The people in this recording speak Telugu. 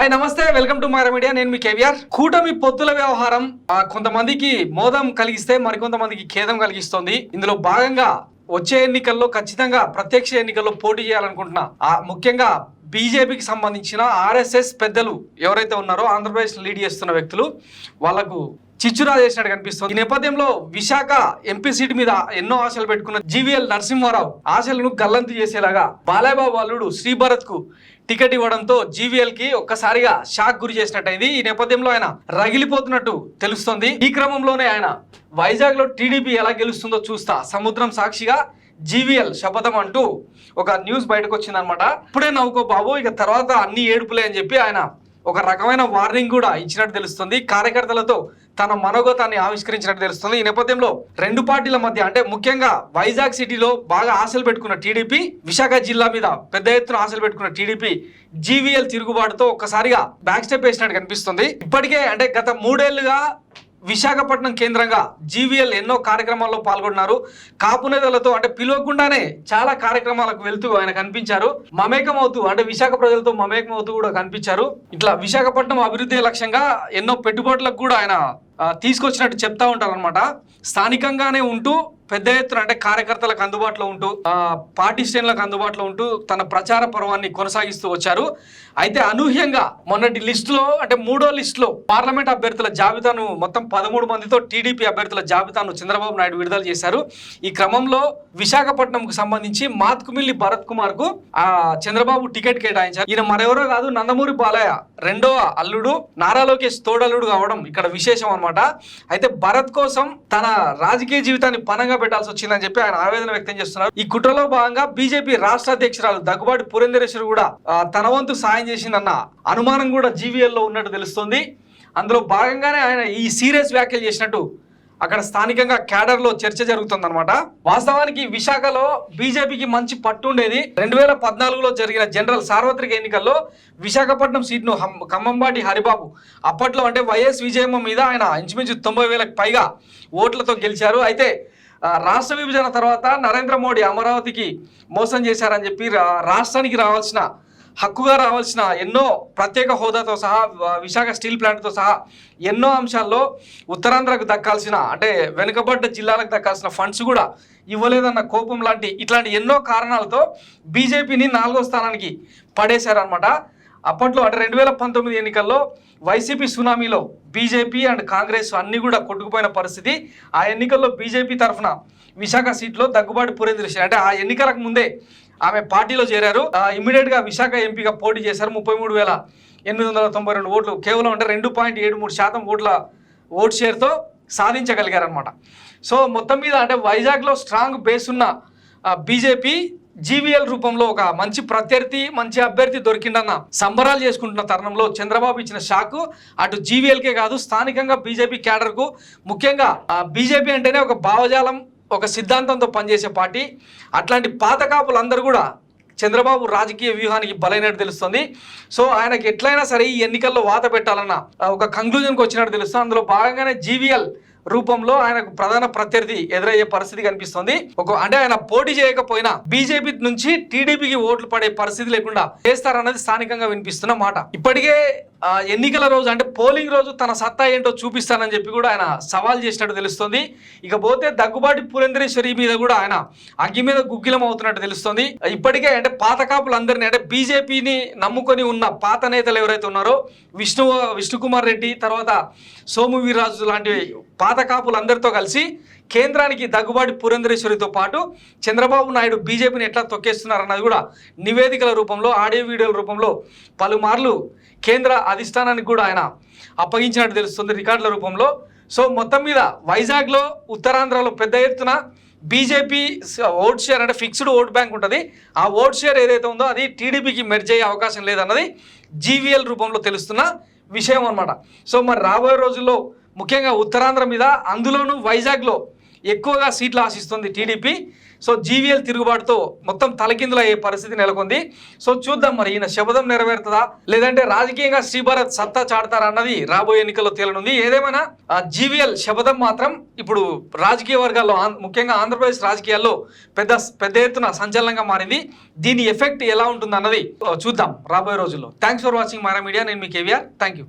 హాయ్ నమస్తే, వెల్కమ్ టు మైరా మీడియా. నేను మీ కేవీఆర్. కూటమి పొత్తుల వ్యవహారం కొంతమందికి మోదం కలిగిస్తే మరికొంతమందికి ఖేదం కలిగిస్తోంది. ఇందులో భాగంగా వచ్చే ఎన్నికల్లో ఖచ్చితంగా ప్రత్యక్ష ఎన్నికల్లో పోటీ చేయాలనుకుంటున్నా ముఖ్యంగా బీజేపీకి సంబంధించిన ఆర్ఎస్ఎస్ పెద్దలు ఎవరైతే ఉన్నారో ఆంధ్రప్రదేశ్ లీడ్ చేస్తున్న వ్యక్తులు వాళ్లకు చిచ్చురా చేసినట్టు కనిపిస్తుంది. ఈ నేపథ్యంలో విశాఖ ఎంపీ సీట్ మీద ఎన్నో ఆశలు పెట్టుకున్న జీవీఎల్ నరసింహారావు ఆశలను గల్లంతు చేసేలాగా బాలయ్యబాబు అల్లుడు శ్రీభరత్ కు టికెట్ ఇవ్వడంతో జీవీఎల్ కి ఒక్కసారిగా షాక్ గురి చేసినట్టయింది. ఈ నేపథ్యంలో ఆయన రగిలిపోతున్నట్టు తెలుస్తోంది. ఈ క్రమంలోనే ఆయన వైజాగ్ లో టీడీపీ ఎలా గెలుస్తుందో చూస్తా, సముద్రం సాక్షిగా జీవీఎల్ శపథం అంటూ ఒక న్యూస్ బయటకు వచ్చిందనమాట. ఇప్పుడే నవ్వుకో బాబు, ఇక తర్వాత అన్ని ఏడుపులే అని చెప్పి ఆయన ఒక రకమైన వార్నింగ్ కూడా ఇచ్చినట్టు తెలుస్తుంది. కార్యకర్తలతో తన మనోగతాన్ని ఆవిష్కరించినట్టు తెలుస్తుంది. ఈ నేపథ్యంలో రెండు పార్టీల మధ్య అంటే ముఖ్యంగా వైజాగ్ సిటీలో బాగా ఆశలు పెట్టుకున్న టీడీపీ, విశాఖ జిల్లా మీద పెద్ద ఎత్తున ఆశలు పెట్టుకున్న టీడీపీ జీవీఎల్ తిరుగుబాటుతో ఒక్కసారిగా బ్యాక్ స్టెప్ వేసినట్టు కనిపిస్తుంది. ఇప్పటికే అంటే గత 3 ఏళ్లుగా విశాఖపట్నం కేంద్రంగా జీవీఎల్ ఎన్నో కార్యక్రమాల్లో పాల్గొన్నారు. కాపు నేతలతో అంటే పిలవకుండానే చాలా కార్యక్రమాలకు వెళ్తూ ఆయన కనిపించారు. మమేకం అవుతూ అంటే విశాఖ ప్రజలతో మమేకం అవుతూ కూడా కనిపించారు. ఇట్లా విశాఖపట్నం అభివృద్ధి లక్ష్యంగా ఎన్నో పెట్టుబడులకు కూడా ఆయన తీసుకొచ్చినట్టు చెప్తా ఉంటారు అనమాట. స్థానికంగానే ఉంటూ పెద్ద ఎత్తున అంటే కార్యకర్తలకు అందుబాటులో ఉంటూ పార్టీ శ్రేణులకు అందుబాటులో ఉంటూ తన ప్రచార పర్వాన్ని కొనసాగిస్తూ వచ్చారు. అయితే అనూహ్యంగా మొన్నటి లిస్టులో అంటే 3వ లిస్టులో పార్లమెంట్ అభ్యర్థుల జాబితాను మొత్తం 13 మందితో టీడీపీ అభ్యర్థుల జాబితాను చంద్రబాబు నాయుడు విడుదల చేశారు. ఈ క్రమంలో విశాఖపట్నంకు సంబంధించి మాత్కుమిల్లి భరత్ కుమార్ కు చంద్రబాబు టికెట్ కేటాయించారు. ఈయన మరెవరో కాదు, నందమూరి బాలయ్య రెండవ అల్లుడు, నారా లోకేష్ తోడల్లుడు కావడం ఇక్కడ విశేషం అనమాట. అయితే భరత్ కోసం తన రాజకీయ జీవితాన్ని పనంగా పెట్టాల్సి వచ్చిందని చెప్పి ఆయన ఆవేదన వ్యక్తం చేస్తున్నారు. ఈ కుట్రలో భాగంగా బీజేపీ రాష్ట్ర అధ్యక్షురాలు దగ్గుబాటి పురంధరేశ్వరి కూడా తన వంతు సాయం చేసిందన్న అనుమానం కూడా జీవీఎల్ లో ఉన్నట్టు తెలుస్తుంది. అందులో భాగంగానే ఆయన ఈ సీరియస్ వ్యాఖ్యలు చేసినట్టు అక్కడ స్థానికంగా క్యాడర్ లో చర్చ జరుగుతుందన్నమాట. వాస్తవానికి విశాఖలో బీజేపీకి మంచి పట్టు ఉండేది. 2014లో జరిగిన జనరల్ సార్వత్రిక ఎన్నికల్లో విశాఖపట్నం సీట్ను ఖమ్మంబాటి హరిబాబు అప్పట్లో అంటే వైఎస్ విజయమ్మ మీద ఆయన ఇంచుమించు 90,000కు పైగా ఓట్లతో గెలిచారు. అయితే రాష్ట్ర విభజన తర్వాత నరేంద్ర మోడీ అమరావతికి మోసం చేశారని చెప్పి రాష్ట్రానికి రావాల్సిన హక్కుగా రావాల్సిన ఎన్నో ప్రత్యేక హోదాతో సహా విశాఖ స్టీల్ ప్లాంట్తో సహా ఎన్నో అంశాల్లో ఉత్తరాంధ్రకు దక్కాల్సిన అంటే వెనుకబడ్డ జిల్లాలకు దక్కాల్సిన ఫండ్స్ కూడా ఇవ్వలేదన్న కోపం ఇట్లాంటి ఎన్నో కారణాలతో బీజేపీని 4వ స్థానానికి పడేశారనమాట. అప్పట్లో అంటే 2019 ఎన్నికల్లో వైసీపీ సునామీలో బీజేపీ అండ్ కాంగ్రెస్ అన్ని కూడా కొట్టుకుపోయిన పరిస్థితి. ఆ ఎన్నికల్లో బీజేపీ తరఫున విశాఖ సీట్లో దగ్గుబాటి పురంధరేశ్వరి అంటే ఆ ఎన్నికలకు ముందే ఆమె పార్టీలో చేరారు. ఇమ్మీడియట్ గా విశాఖ ఎంపీగా పోటీ చేశారు. 33,892 ఓట్లు కేవలం అంటే 2.73% ఓట్ షేర్తో సాధించగలిగారనమాట. సో మొత్తం మీద అంటే వైజాగ్లో స్ట్రాంగ్ బేస్ ఉన్న బీజేపీ జీవీఎల్ రూపంలో ఒక మంచి ప్రత్యర్థి, మంచి అభ్యర్థి దొరికిందన్న సంబరాలు చేసుకుంటున్న తరుణంలో చంద్రబాబు ఇచ్చిన షాకు అటు జీవీఎల్కే కాదు స్థానికంగా బీజేపీ క్యాడర్కు, ముఖ్యంగా బీజేపీ అంటేనే ఒక భావజాలం, ఒక సిద్ధాంతంతో పనిచేసే పార్టీ. అట్లాంటి పాత కాపులందరూ కూడా చంద్రబాబు రాజకీయ వ్యూహానికి బలైనట్టు తెలుస్తుంది. సో ఆయనకి ఎట్లయినా సరే ఈ ఎన్నికల్లో వాత పెట్టాలన్న ఒక కంక్లూజన్కి వచ్చినట్టు తెలుస్తుంది. అందులో భాగంగానే జీవీఎల్ రూపంలో ఆయనకు ప్రధాన ప్రత్యర్థి ఎదురయ్యే పరిస్థితి కనిపిస్తుంది. అంటే ఆయన పోటీ చేయకపోయినా బీజేపీ నుంచి టీడీపీకి ఓట్లు పడే పరిస్థితి లేకుండా చేస్తారన్నది స్థానికంగా వినిపిస్తున్న మాట. ఇప్పటికే ఎన్నికల రోజు అంటే పోలింగ్ రోజు తన సత్తా ఏంటో చూపిస్తానని చెప్పి కూడా ఆయన సవాల్ చేసినట్టు తెలుస్తుంది. ఇకపోతే దగ్గుబాటి పురంధరేశ్వరి మీద కూడా ఆయన అగ్గి మీద గుగ్గిలం అవుతున్నట్టు తెలుస్తుంది. ఇప్పటికే అంటే పాత కాపులందరినీ అంటే బీజేపీని నమ్ముకొని ఉన్న పాత నేతలు ఎవరైతే ఉన్నారో విష్ణుకుమార్ రెడ్డి, తర్వాత సోము వీర్రాజు లాంటి పాత కాపులందరితో కలిసి కేంద్రానికి దగ్గుబాటి పురంధరేశ్వరితో పాటు చంద్రబాబు నాయుడు బీజేపీని ఎట్లా తొక్కేస్తున్నారన్నది కూడా నివేదికల రూపంలో, ఆడియో వీడియోల రూపంలో పలుమార్లు కేంద్ర అధిష్టానానికి కూడా ఆయన అప్పగించినట్టు తెలుస్తుంది రికార్డుల రూపంలో. సో మొత్తం మీద వైజాగ్లో, ఉత్తరాంధ్రలో పెద్ద ఎత్తున బీజేపీ ఓట్ షేర్ అంటే ఫిక్స్డ్ ఓట్ బ్యాంక్ ఉంటుంది. ఆ ఓట్ షేర్ ఏదైతే ఉందో అది టీడీపీకి మెర్జ్ అయ్యే అవకాశం లేదన్నది జీవీఎల్ రూపంలో తెలుస్తున్న విషయం అనమాట. సో మరి రాబోయే రోజుల్లో ముఖ్యంగా ఉత్తరాంధ్ర మీద, అందులోనూ వైజాగ్లో ఎక్కువగా సీట్లు ఆశిస్తుంది టీడీపీ. సో జీవీఎల్ తిరుగుబాటుతో మొత్తం తలకిందులు అయ్యే పరిస్థితి నెలకొంది. సో చూద్దాం మరి ఈయన శపథం నెరవేరుతుందా లేదంటే రాజకీయంగా శ్రీభరత్ సత్తా చాడతారా అన్నది రాబోయే ఎన్నికల్లో తేలనుంది. ఏదేమైనా జీవీఎల్ శపథం మాత్రం ఇప్పుడు రాజకీయ వర్గాల్లో ముఖ్యంగా ఆంధ్రప్రదేశ్ రాజకీయాల్లో పెద్ద ఎత్తున సంచలనంగా మారింది. దీని ఎఫెక్ట్ ఎలా ఉంటుంది అన్నది చూద్దాం రాబోయే రోజుల్లో. Thanks for watching Mara media. నేను మీ కేవీఆర్. Thank you.